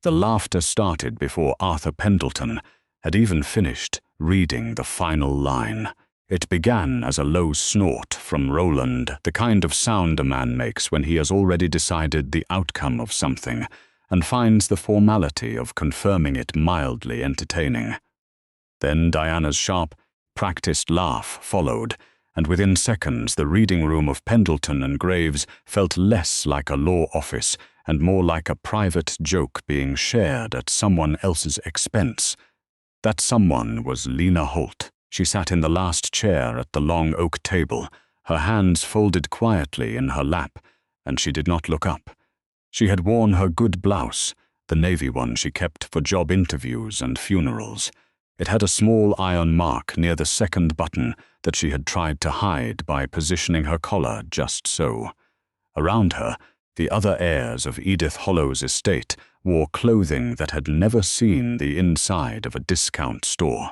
The laughter started before Arthur Pendleton had even finished reading the final line. It began as a low snort from Roland, the kind of sound a man makes when he has already decided the outcome of something and finds the formality of confirming it mildly entertaining. Then Diana's sharp, practiced laugh followed, and within seconds the reading room of Pendleton and Graves felt less like a law office and more like a private joke being shared at someone else's expense. That someone was Lena Holt. She sat in the last chair at the long oak table, her hands folded quietly in her lap, and she did not look up. She had worn her good blouse, the navy one she kept for job interviews and funerals. It had a small iron mark near the second button that she had tried to hide by positioning her collar just so. Around her, the other heirs of Edith Hollow's estate wore clothing that had never seen the inside of a discount store.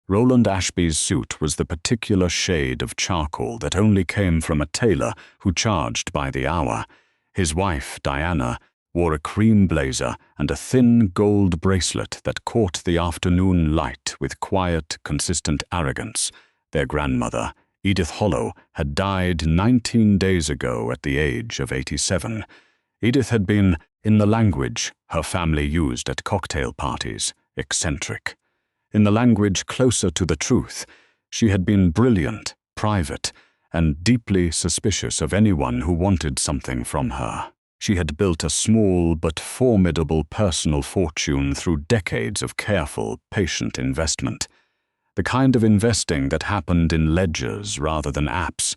Roland Ashby's suit was the particular shade of charcoal that only came from a tailor who charged by the hour. His wife, Diana, wore a cream blazer and a thin gold bracelet that caught the afternoon light with quiet, consistent arrogance. Their grandmother, Edith Hollow, had died 19 days ago at the age of 87. Edith had been, in the language her family used at cocktail parties, eccentric. In the language closer to the truth, she had been brilliant, private, and deeply suspicious of anyone who wanted something from her. She had built a small but formidable personal fortune through decades of careful, patient investment. The kind of investing that happened in ledgers rather than apps,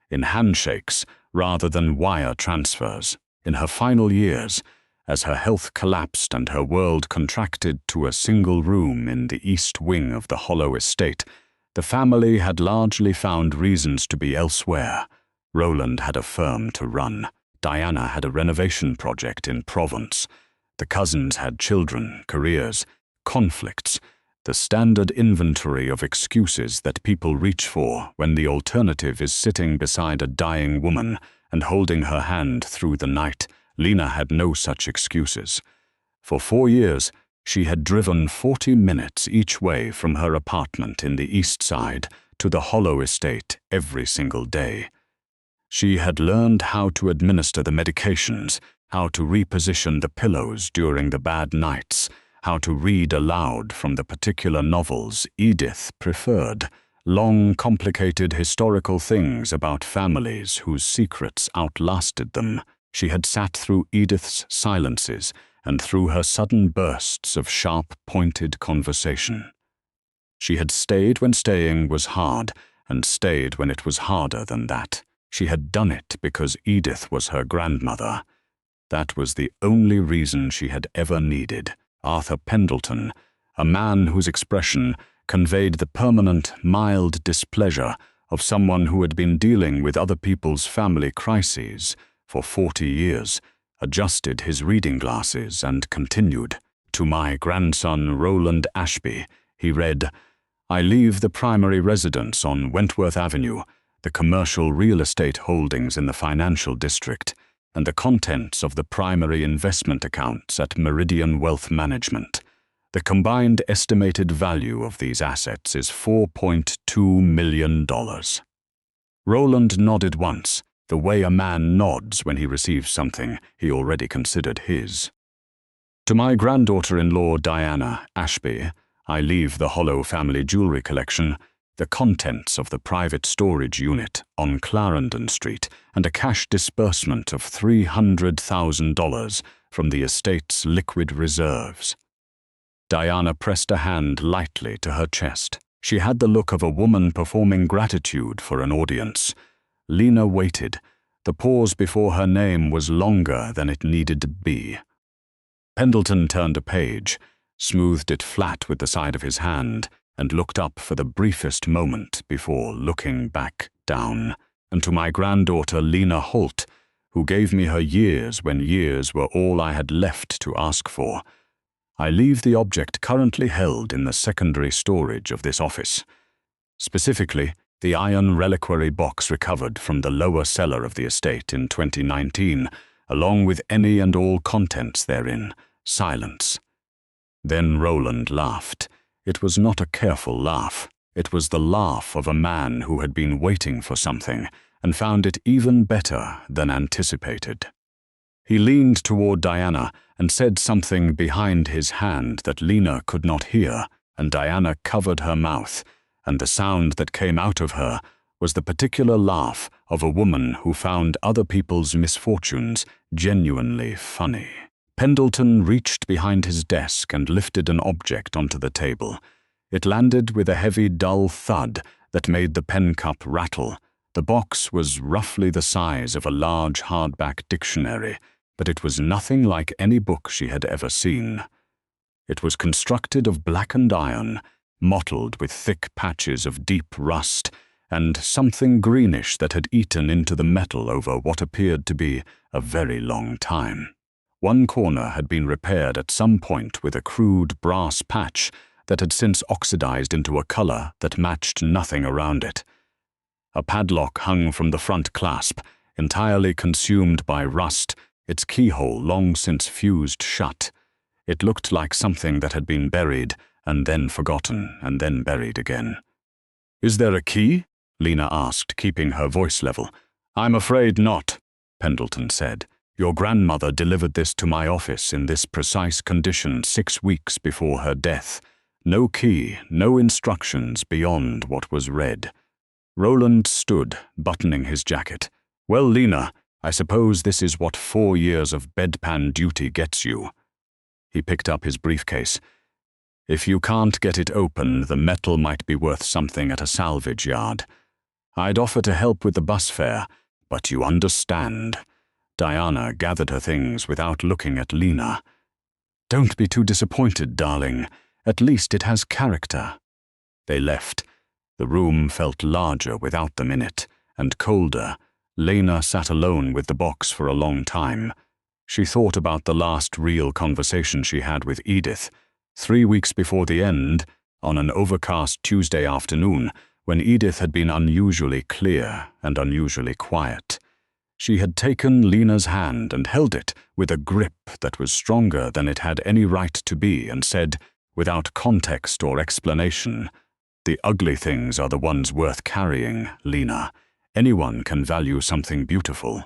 in handshakes rather than wire transfers. In her final years, as her health collapsed and her world contracted to a single room in the east wing of the Hollow estate, the family had largely found reasons to be elsewhere. Roland had a firm to run. Diana had a renovation project in Provence. The cousins had children, careers, conflicts, the standard inventory of excuses that people reach for when the alternative is sitting beside a dying woman and holding her hand through the night. Lena had no such excuses. For 4 years, she had driven 40 minutes each way from her apartment in the East Side to the Hollow estate every single day. She had learned how to administer the medications, how to reposition the pillows during the bad nights, how to read aloud from the particular novels Edith preferred, long, complicated historical things about families whose secrets outlasted them. She had sat through Edith's silences and through her sudden bursts of sharp, pointed conversation. She had stayed when staying was hard, and stayed when it was harder than that. She had done it because Edith was her grandmother. That was the only reason she had ever needed. Arthur Pendleton, a man whose expression conveyed the permanent, mild displeasure of someone who had been dealing with other people's family crises for 40 years, adjusted his reading glasses and continued. To my grandson Roland Ashby, he read, "I leave the primary residence on Wentworth Avenue, the commercial real estate holdings in the financial district, and the contents of the primary investment accounts at Meridian Wealth Management. The combined estimated value of these assets is $4.2 million. Roland nodded once, the way a man nods when he receives something he already considered his. To my granddaughter-in-law Diana Ashby, I leave the Hollow family jewelry collection, the contents of the private storage unit on Clarendon Street, and a cash disbursement of $300,000 from the estate's liquid reserves." Diana pressed a hand lightly to her chest. She had the look of a woman performing gratitude for an audience. Lena waited. The pause before her name was longer than it needed to be. Pendleton turned a page, smoothed it flat with the side of his hand, and looked up for the briefest moment before looking back down. And to my granddaughter Lena Holt, who gave me her years when years were all I had left to ask for, I leave the object currently held in the secondary storage of this office. Specifically, the iron reliquary box recovered from the lower cellar of the estate in 2019, along with any and all contents therein, Silence. Then Roland laughed. It was not a careful laugh. It was the laugh of a man who had been waiting for something and found it even better than anticipated. He leaned toward Diana and said something behind his hand that Lena could not hear, and Diana covered her mouth, and the sound that came out of her was the particular laugh of a woman who found other people's misfortunes genuinely funny. Pendleton reached behind his desk and lifted an object onto the table. It landed with a heavy, dull thud that made the pen cup rattle. The box was roughly the size of a large hardback dictionary, but it was nothing like any book she had ever seen. It was constructed of blackened iron, mottled with thick patches of deep rust, and something greenish that had eaten into the metal over what appeared to be a very long time. One corner had been repaired at some point with a crude brass patch that had since oxidized into a color that matched nothing around it. A padlock hung from the front clasp, entirely consumed by rust, its keyhole long since fused shut. It looked like something that had been buried, and then forgotten, and then buried again. "Is there a key?" Lena asked, keeping her voice level. "I'm afraid not," Pendleton said. "Your grandmother delivered this to my office in this precise condition 6 weeks before her death. No key, no instructions beyond what was read." Roland stood, buttoning his jacket. "Well, Lena, I suppose this is what 4 years of bedpan duty gets you." He picked up his briefcase. "If you can't get it open, the metal might be worth something at a salvage yard. I'd offer to help with the bus fare, but you understand." Diana gathered her things without looking at Lena. "Don't be too disappointed, darling. At least it has character." They left. The room felt larger without them in it, and colder. Lena sat alone with the box for a long time. She thought about the last real conversation she had with Edith, 3 weeks before the end, on an overcast Tuesday afternoon, when Edith had been unusually clear and unusually quiet. She had taken Lena's hand and held it with a grip that was stronger than it had any right to be, and said, without context or explanation, "The ugly things are the ones worth carrying, Lena. Anyone can value something beautiful.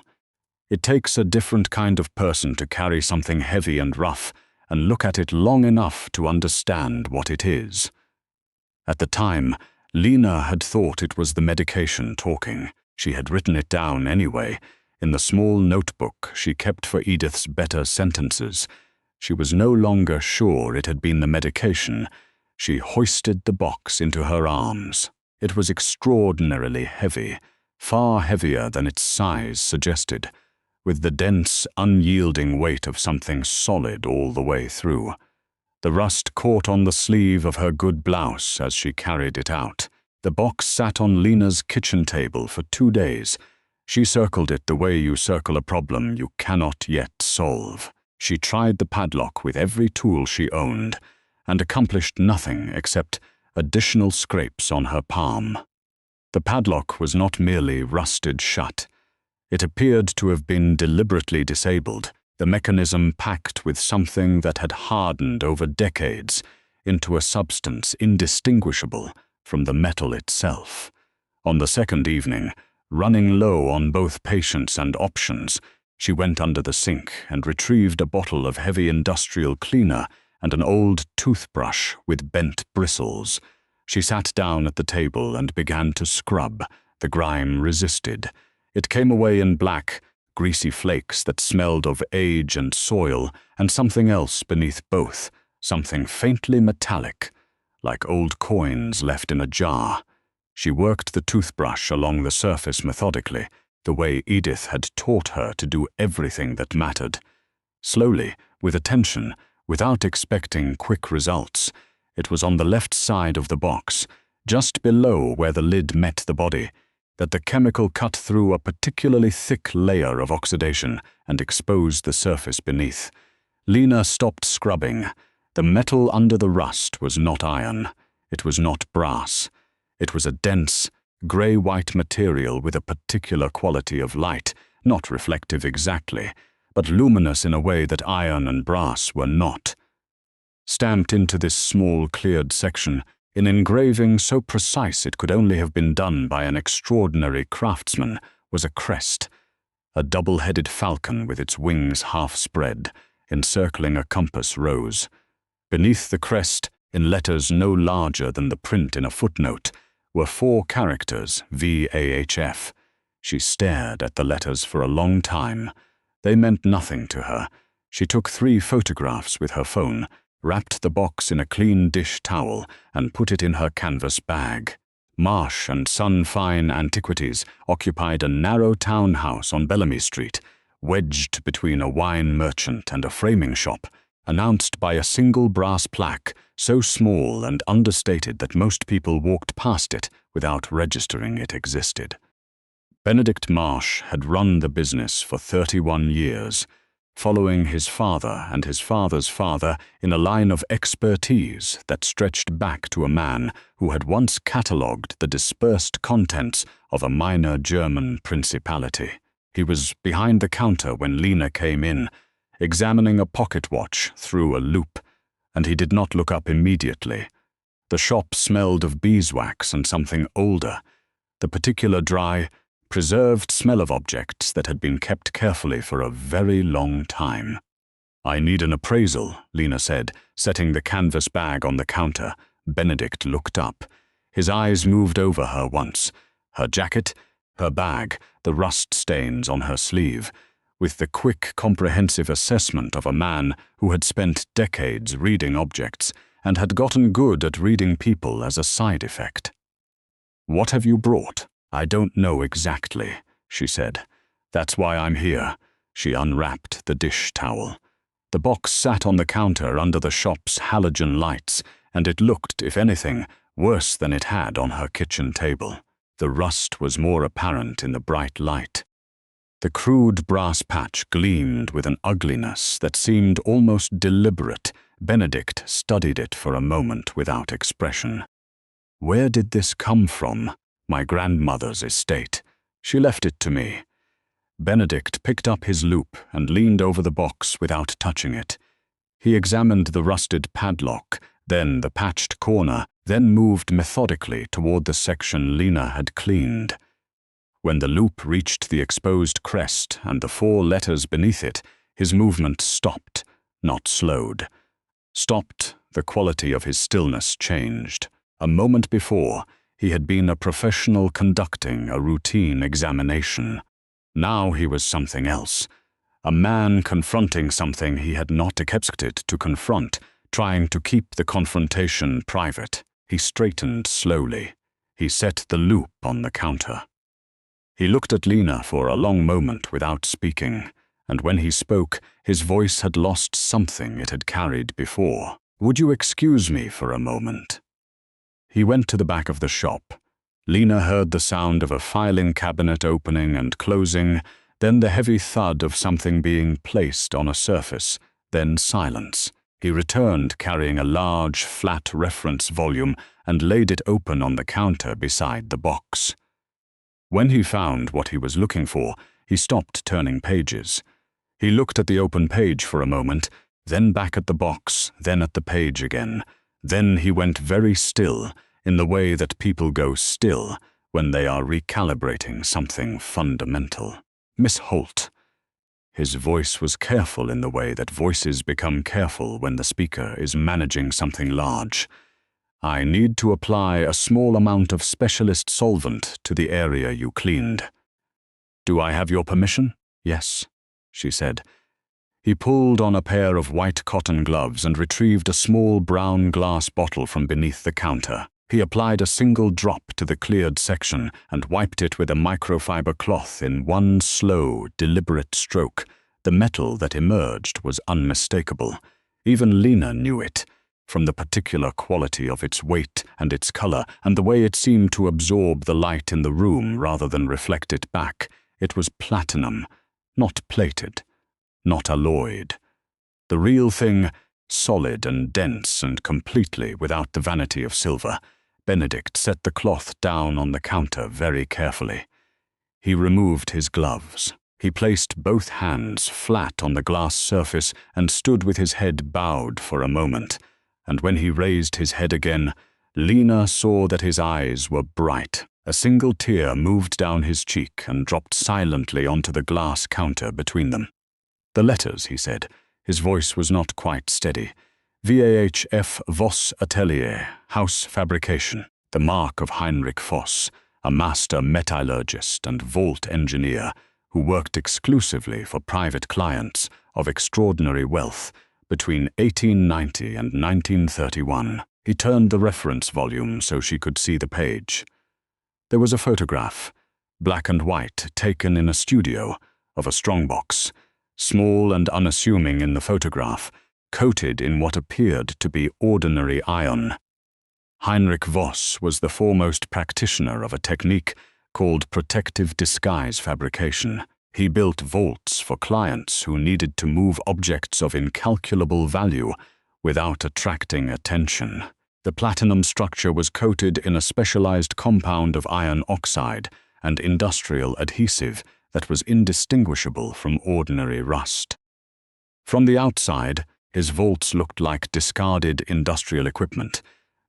It takes a different kind of person to carry something heavy and rough and look at it long enough to understand what it is." At the time, Lena had thought it was the medication talking. She had written it down anyway, in the small notebook she kept for Edith's better sentences. She was no longer sure it had been the medication. She hoisted the box into her arms. It was extraordinarily heavy, far heavier than its size suggested, with the dense, unyielding weight of something solid all the way through. The rust caught on the sleeve of her good blouse as she carried it out. The box sat on Lena's kitchen table for 2 days. She circled it the way you circle a problem you cannot yet solve. She tried the padlock with every tool she owned, and accomplished nothing except additional scrapes on her palm. The padlock was not merely rusted shut. It appeared to have been deliberately disabled, the mechanism packed with something that had hardened over decades into a substance indistinguishable from the metal itself. On the second evening, running low on both patience and options, she went under the sink and retrieved a bottle of heavy industrial cleaner and an old toothbrush with bent bristles. She sat down at the table and began to scrub. The grime resisted. It came away in black, greasy flakes that smelled of age and soil, and something else beneath both, something faintly metallic, like old coins left in a jar. She worked the toothbrush along the surface methodically, the way Edith had taught her to do everything that mattered. Slowly, with attention, without expecting quick results. It was on the left side of the box, just below where the lid met the body, that the chemical cut through a particularly thick layer of oxidation and exposed the surface beneath. Lena stopped scrubbing. The metal under the rust was not iron. It was not brass. It was a dense, grey-white material with a particular quality of light, not reflective exactly, but luminous in a way that iron and brass were not. Stamped into this small cleared section, in engraving so precise it could only have been done by an extraordinary craftsman, was a crest, a double-headed falcon with its wings half spread, encircling a compass rose. Beneath the crest, in letters no larger than the print in a footnote, were 4 characters, VAHF. She stared at the letters for a long time. They meant nothing to her. She took 3 photographs with her phone, wrapped the box in a clean dish towel, and put it in her canvas bag. Marsh and Son Fine Antiquities occupied a narrow townhouse on Bellamy Street, wedged between a wine merchant and a framing shop, announced by a single brass plaque so small and understated that most people walked past it without registering it existed. Benedict Marsh had run the business for 31 years, following his father and his father's father in a line of expertise that stretched back to a man who had once catalogued the dispersed contents of a minor German principality. He was behind the counter when Lena came in, examining a pocket watch through a loop, and he did not look up immediately. The shop smelled of beeswax and something older, the particular dry, preserved smell of objects that had been kept carefully for a very long time. "I need an appraisal," Lena said, setting the canvas bag on the counter. Benedict looked up. His eyes moved over her once, her jacket, her bag, the rust stains on her sleeve, with the quick, comprehensive assessment of a man who had spent decades reading objects and had gotten good at reading people as a side effect. "What have you brought?" "I don't know exactly," she said. "That's why I'm here." She unwrapped the dish towel. The box sat on the counter under the shop's halogen lights, and it looked, if anything, worse than it had on her kitchen table. The rust was more apparent in the bright light. The crude brass patch gleamed with an ugliness that seemed almost deliberate. Benedict studied it for a moment without expression. "Where did this come from?" "My grandmother's estate. She left it to me." Benedict picked up his loupe and leaned over the box without touching it. He examined the rusted padlock, then the patched corner, then moved methodically toward the section Lena had cleaned. When the loupe reached the exposed crest and the 4 letters beneath it, his movement stopped, not slowed. Stopped, the quality of his stillness changed. A moment before, he had been a professional conducting a routine examination. Now he was something else. A man confronting something he had not expected to confront, trying to keep the confrontation private. He straightened slowly. He set the loupe on the counter. He looked at Lena for a long moment without speaking, and when he spoke, his voice had lost something it had carried before. "Would you excuse me for a moment?" He went to the back of the shop. Lena heard the sound of a filing cabinet opening and closing, then the heavy thud of something being placed on a surface, then silence. He returned carrying a large, flat reference volume and laid it open on the counter beside the box. When he found what he was looking for, he stopped turning pages. He looked at the open page for a moment, then back at the box, then at the page again. Then he went very still, in the way that people go still when they are recalibrating something fundamental. "Miss Holt." His voice was careful in the way that voices become careful when the speaker is managing something large. "I need to apply a small amount of specialist solvent to the area you cleaned." "Do I have your permission?" "Yes," she said. He pulled on a pair of white cotton gloves and retrieved a small brown glass bottle from beneath the counter. He applied a single drop to the cleared section and wiped it with a microfiber cloth in one slow, deliberate stroke. The metal that emerged was unmistakable. Even Lena knew it, from the particular quality of its weight and its color and the way it seemed to absorb the light in the room rather than reflect it back. It was platinum, not plated, not alloyed. The real thing, solid and dense and completely without the vanity of silver. Benedict set the cloth down on the counter very carefully. He removed his gloves. He placed both hands flat on the glass surface and stood with his head bowed for a moment, and when he raised his head again, Lena saw that his eyes were bright. A single tear moved down his cheek and dropped silently onto the glass counter between them. "The letters," he said. His voice was not quite steady. "VAHF Voss Atelier, House Fabrication." The mark of Heinrich Voss, a master metallurgist and vault engineer who worked exclusively for private clients of extraordinary wealth between 1890 and 1931. He turned the reference volume so she could see the page. There was a photograph, black and white, taken in a studio, of a strongbox, small and unassuming in the photograph, coated in what appeared to be ordinary iron. Heinrich Voss was the foremost practitioner of a technique called protective disguise fabrication. He built vaults for clients who needed to move objects of incalculable value without attracting attention. The platinum structure was coated in a specialized compound of iron oxide and industrial adhesive that was indistinguishable from ordinary rust. From the outside, his vaults looked like discarded industrial equipment.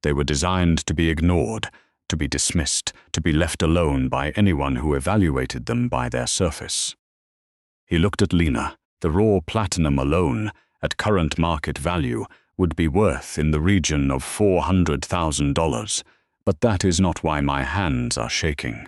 They were designed to be ignored, to be dismissed, to be left alone by anyone who evaluated them by their surface. He looked at Lena. The raw platinum alone, at current market value, would be worth in the region of $400,000, but that is not why my hands are shaking.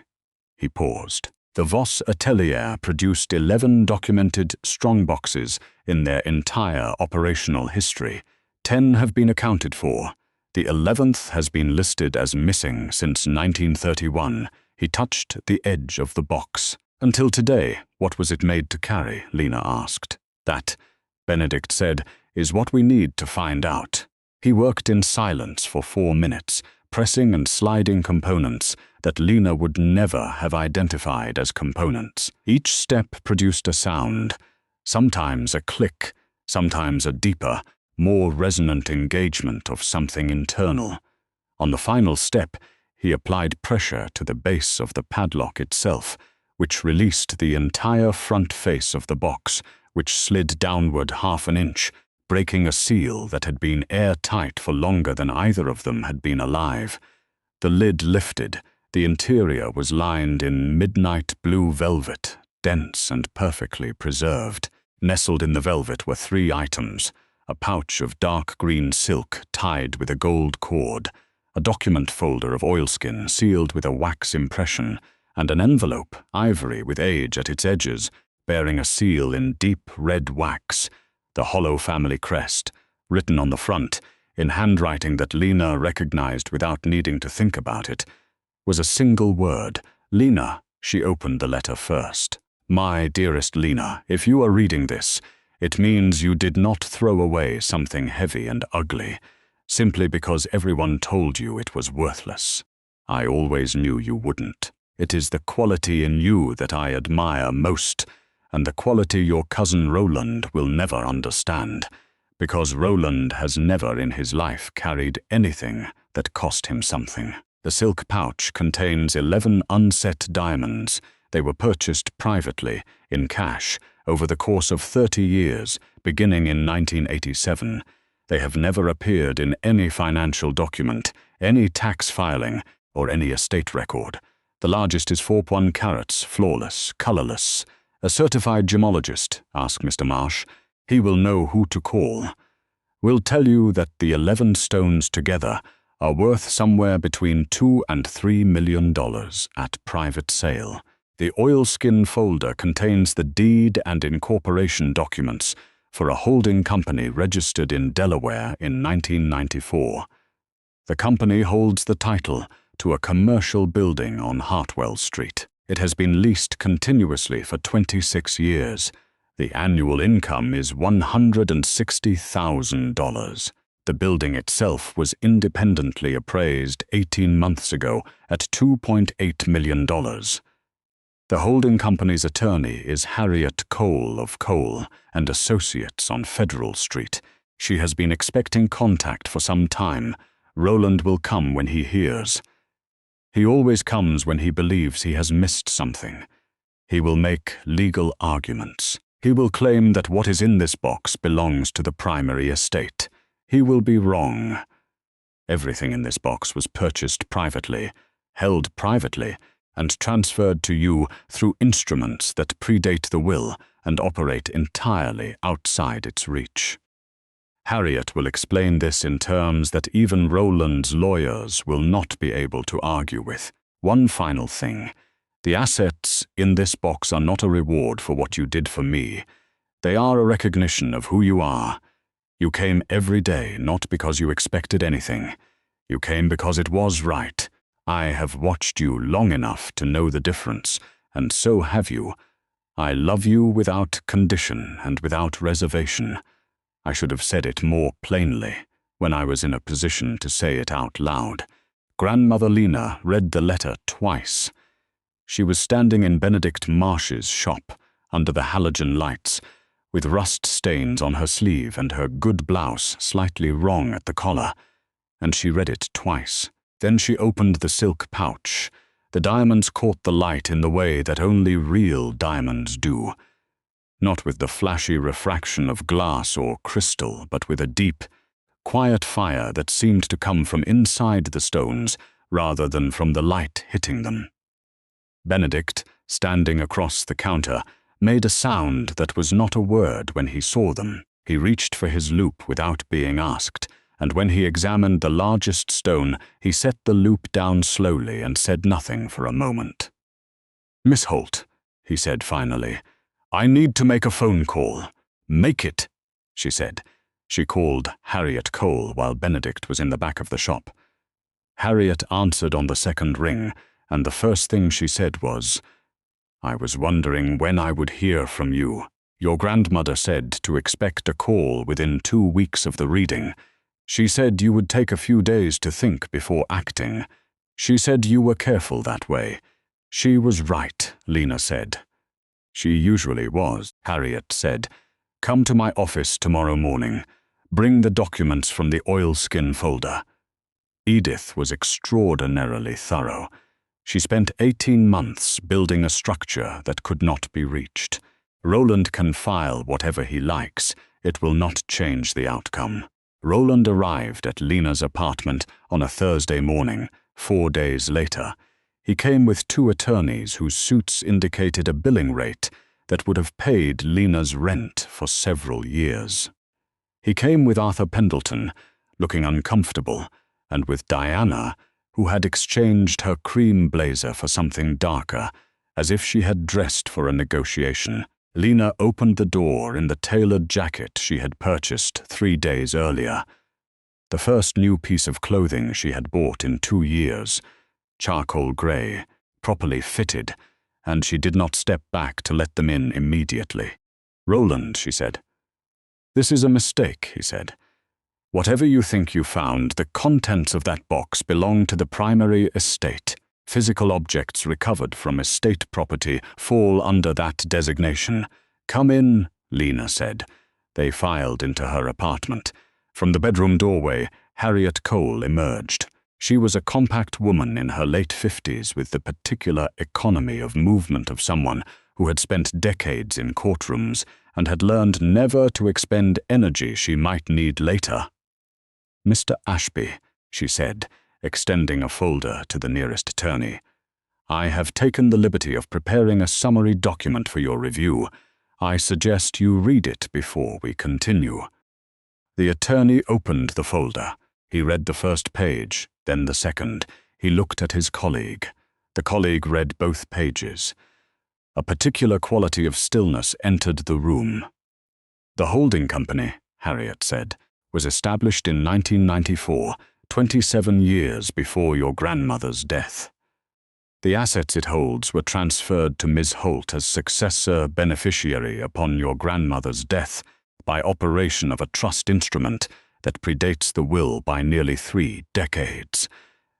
He paused. The Voss Atelier produced 11 documented strongboxes in their entire operational history. 10 have been accounted for. The 11th has been listed as missing since 1931. He touched the edge of the box. "Until today, what was it made to carry?" Lena asked. "That," Benedict said, "is what we need to find out." He worked in silence for 4 minutes, pressing and sliding components that Lena would never have identified as components. Each step produced a sound, sometimes a click, sometimes a deeper, more resonant engagement of something internal. On the final step, he applied pressure to the base of the padlock itself, which released the entire front face of the box, which slid downward 1/2 inch, breaking a seal that had been airtight for longer than either of them had been alive. The lid lifted. The interior was lined in midnight blue velvet, dense and perfectly preserved. Nestled in the velvet were 3 items: a pouch of dark green silk tied with a gold cord, a document folder of oilskin sealed with a wax impression, and an envelope, ivory with age at its edges, bearing a seal in deep red wax, the Hollow family crest, written on the front, in handwriting that Lena recognized without needing to think about it, was a single word. "Lena," she opened the letter first. "My dearest Lena, if you are reading this, it means you did not throw away something heavy and ugly, simply because everyone told you it was worthless. I always knew you wouldn't. It is the quality in you that I admire most, and the quality your cousin Roland will never understand, because Roland has never in his life carried anything that cost him something. The silk pouch contains 11 unset diamonds. They were purchased privately, in cash, over the course of 30 years, beginning in 1987. They have never appeared in any financial document, any tax filing, or any estate record. The largest is 4.1 carats, flawless, colorless. A certified gemologist, ask Mr. Marsh. He will know who to call. Will tell you that the 11 stones together are worth somewhere between $2 and $3 million at private sale. The oilskin folder contains the deed and incorporation documents for a holding company registered in Delaware in 1994. The company holds the title to a commercial building on Hartwell Street. It has been leased continuously for 26 years. The annual income is $160,000. The building itself was independently appraised 18 months ago at $2.8 million. The holding company's attorney is Harriet Cole of Cole and Associates on Federal Street. She has been expecting contact for some time. Roland will come when he hears. He always comes when he believes he has missed something. He will make legal arguments. He will claim that what is in this box belongs to the primary estate. He will be wrong. Everything in this box was purchased privately, held privately, and transferred to you through instruments that predate the will and operate entirely outside its reach. Harriet will explain this in terms that even Roland's lawyers will not be able to argue with. One final thing. The assets in this box are not a reward for what you did for me. They are a recognition of who you are. You came every day not because you expected anything. You came because it was right. I have watched you long enough to know the difference, and so have you. I love you without condition and without reservation. I should have said it more plainly when I was in a position to say it out loud. Grandmother Lena read the letter twice. She was standing in Benedict Marsh's shop under the halogen lights, with rust stains on her sleeve and her good blouse slightly wrong at the collar, and she read it twice. Then she opened the silk pouch. The diamonds caught the light in the way that only real diamonds do. Not with the flashy refraction of glass or crystal, but with a deep, quiet fire that seemed to come from inside the stones rather than from the light hitting them. Benedict, standing across the counter, made a sound that was not a word when he saw them. He reached for his loupe without being asked, and when he examined the largest stone, he set the loupe down slowly and said nothing for a moment. "Miss Holt," he said finally, "I need to make a phone call." "Make it," she said. She called Harriet Cole while Benedict was in the back of the shop. Harriet answered on the second ring, and the first thing she said was, "I was wondering when I would hear from you. Your grandmother said to expect a call within 2 weeks of the reading. She said you would take a few days to think before acting. She said you were careful that way." "She was right," Lena said. "She usually was," Harriet said. "Come to my office tomorrow morning. Bring the documents from the oilskin folder." Edith was extraordinarily thorough. She spent 18 months building a structure that could not be reached. Roland can file whatever he likes. It will not change the outcome. Roland arrived at Lena's apartment on a Thursday morning, 4 days later. He came with 2 attorneys whose suits indicated a billing rate that would have paid Lena's rent for several years. He came with Arthur Pendleton, looking uncomfortable, and with Diana, who had exchanged her cream blazer for something darker, as if she had dressed for a negotiation. Lena opened the door in the tailored jacket she had purchased 3 days earlier. The first new piece of clothing she had bought in 2 years, charcoal gray, properly fitted, and she did not step back to let them in immediately. "Roland," she said. "This is a mistake," he said. "Whatever you think you found, the contents of that box belong to the primary estate. Physical objects recovered from estate property fall under that designation." "Come in," Lena said. They filed into her apartment. From the bedroom doorway, Harriet Cole emerged. She was a compact woman in her late 50s with the particular economy of movement of someone who had spent decades in courtrooms and had learned never to expend energy she might need later. "Mr. Ashby," she said, extending a folder to the nearest attorney. "I have taken the liberty of preparing a summary document for your review. I suggest you read it before we continue." The attorney opened the folder. He read the first page, then the second. He looked at his colleague. The colleague read both pages. A particular quality of stillness entered the room. "The holding company," Harriet said, "was established in 1994, 27 years before your grandmother's death. The assets it holds were transferred to Ms. Holt as successor beneficiary upon your grandmother's death by operation of a trust instrument that predates the will by nearly 3 decades.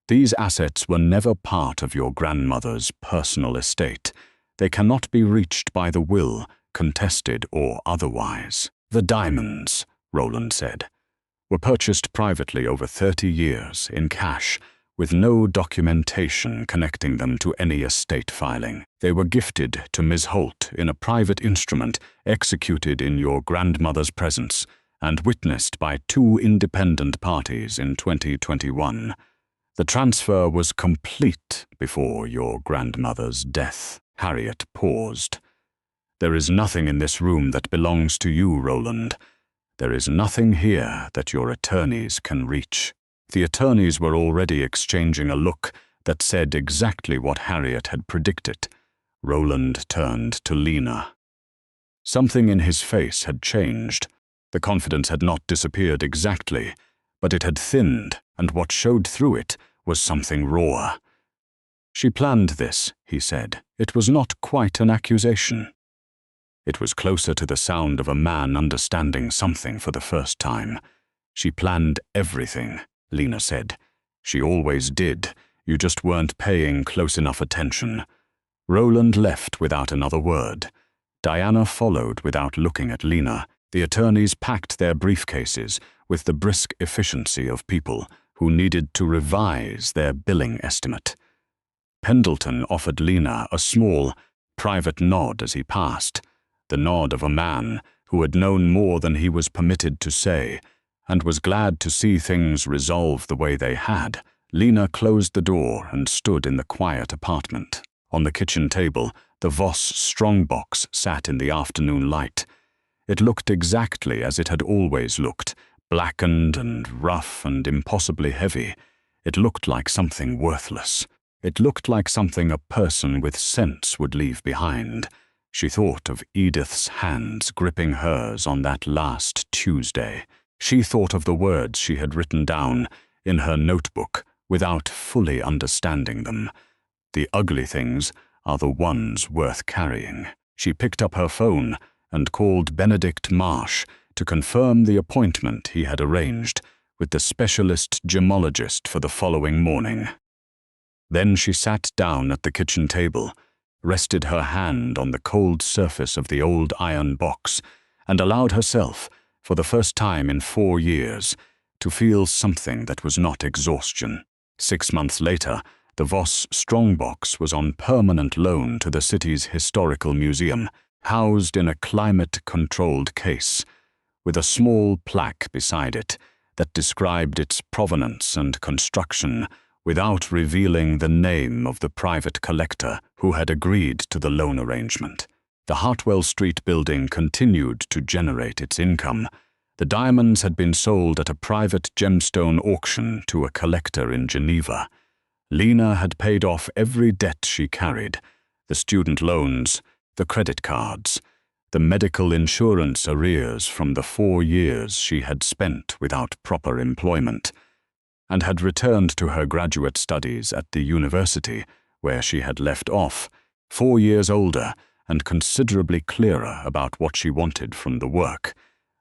These assets were never part of your grandmother's personal estate. They cannot be reached by the will, contested or otherwise." "The diamonds," Roland said, "were purchased privately over 30 years in cash with no documentation connecting them to any estate filing. They were gifted to Ms. Holt in a private instrument executed in your grandmother's presence and witnessed by 2 independent parties in 2021. The transfer was complete before your grandmother's death. Harriet paused. There is nothing in this room that belongs to you, Roland. There is nothing here that your attorneys can reach. The attorneys were already exchanging a look that said exactly what Harriet had predicted. Roland turned to Lena. Something in his face had changed. The confidence had not disappeared exactly, but it had thinned, and what showed through it was something raw. She planned this, he said. It was not quite an accusation. It was closer to the sound of a man understanding something for the first time. She planned everything, Lena said. She always did. You just weren't paying close enough attention. Roland left without another word. Diana followed without looking at Lena. The attorneys packed their briefcases with the brisk efficiency of people who needed to revise their billing estimate. Pendleton offered Lena a small, private nod as he passed, the nod of a man who had known more than he was permitted to say, and was glad to see things resolve the way they had. Lena closed the door and stood in the quiet apartment. On the kitchen table, the Voss strongbox sat in the afternoon light. It looked exactly as it had always looked, blackened and rough and impossibly heavy. It looked like something worthless. It looked like something a person with sense would leave behind. She thought of Edith's hands gripping hers on that last Tuesday. She thought of the words she had written down in her notebook without fully understanding them. The ugly things are the ones worth carrying. She picked up her phone and called Benedict Marsh to confirm the appointment he had arranged with the specialist gemologist for the following morning. Then she sat down at the kitchen table, rested her hand on the cold surface of the old iron box, and allowed herself, for the first time in 4 years, to feel something that was not exhaustion. 6 months later, the Voss strongbox was on permanent loan to the city's historical museum, housed in a climate-controlled case, with a small plaque beside it that described its provenance and construction without revealing the name of the private collector who had agreed to the loan arrangement. The Hartwell Street building continued to generate its income. The diamonds had been sold at a private gemstone auction to a collector in Geneva. Lena had paid off every debt she carried, the student loans, the credit cards, the medical insurance arrears from the 4 years she had spent without proper employment, and had returned to her graduate studies at the university where she had left off, 4 years older and considerably clearer about what she wanted from the work.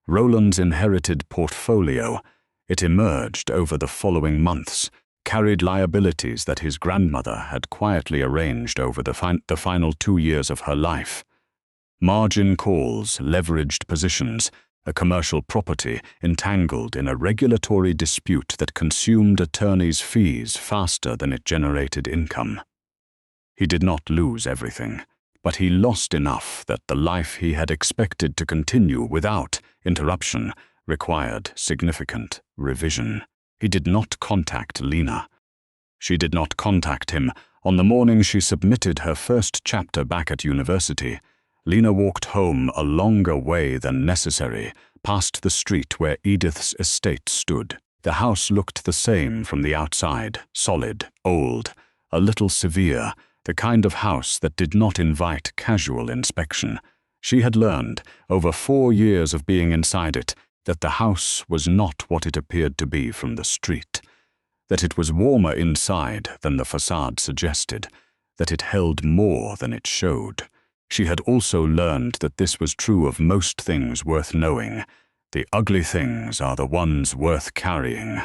Roland's inherited portfolio, it emerged over the following months, carried liabilities that his grandmother had quietly arranged over the final 2 years of her life. Margin calls, leveraged positions, a commercial property entangled in a regulatory dispute that consumed attorneys' fees faster than it generated income. He did not lose everything, but he lost enough that the life he had expected to continue without interruption required significant revision. He did not contact Lena. She did not contact him on the morning she submitted her first chapter back at university. Lena walked home a longer way than necessary, past the street where Edith's estate stood. The house looked the same from the outside, solid, old, a little severe, the kind of house that did not invite casual inspection. She had learned, over 4 years of being inside it, that the house was not what it appeared to be from the street, that it was warmer inside than the facade suggested, that it held more than it showed. She had also learned that this was true of most things worth knowing. The ugly things are the ones worth carrying.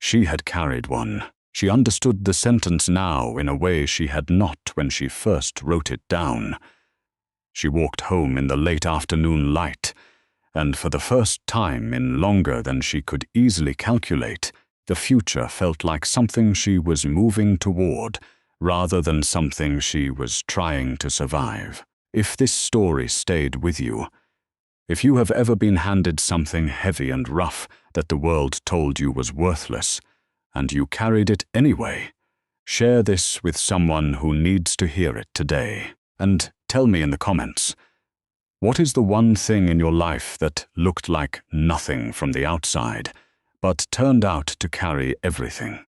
She had carried one. She understood the sentence now in a way she had not when she first wrote it down. She walked home in the late afternoon light, and for the first time in longer than she could easily calculate, The future felt like something she was moving toward, rather than something she was trying to survive. If this story stayed with you, if you have ever been handed something heavy and rough that the world told you was worthless, and you carried it anyway, share this with someone who needs to hear it today. And tell me in the comments, what is the one thing in your life that looked like nothing from the outside, but turned out to carry everything?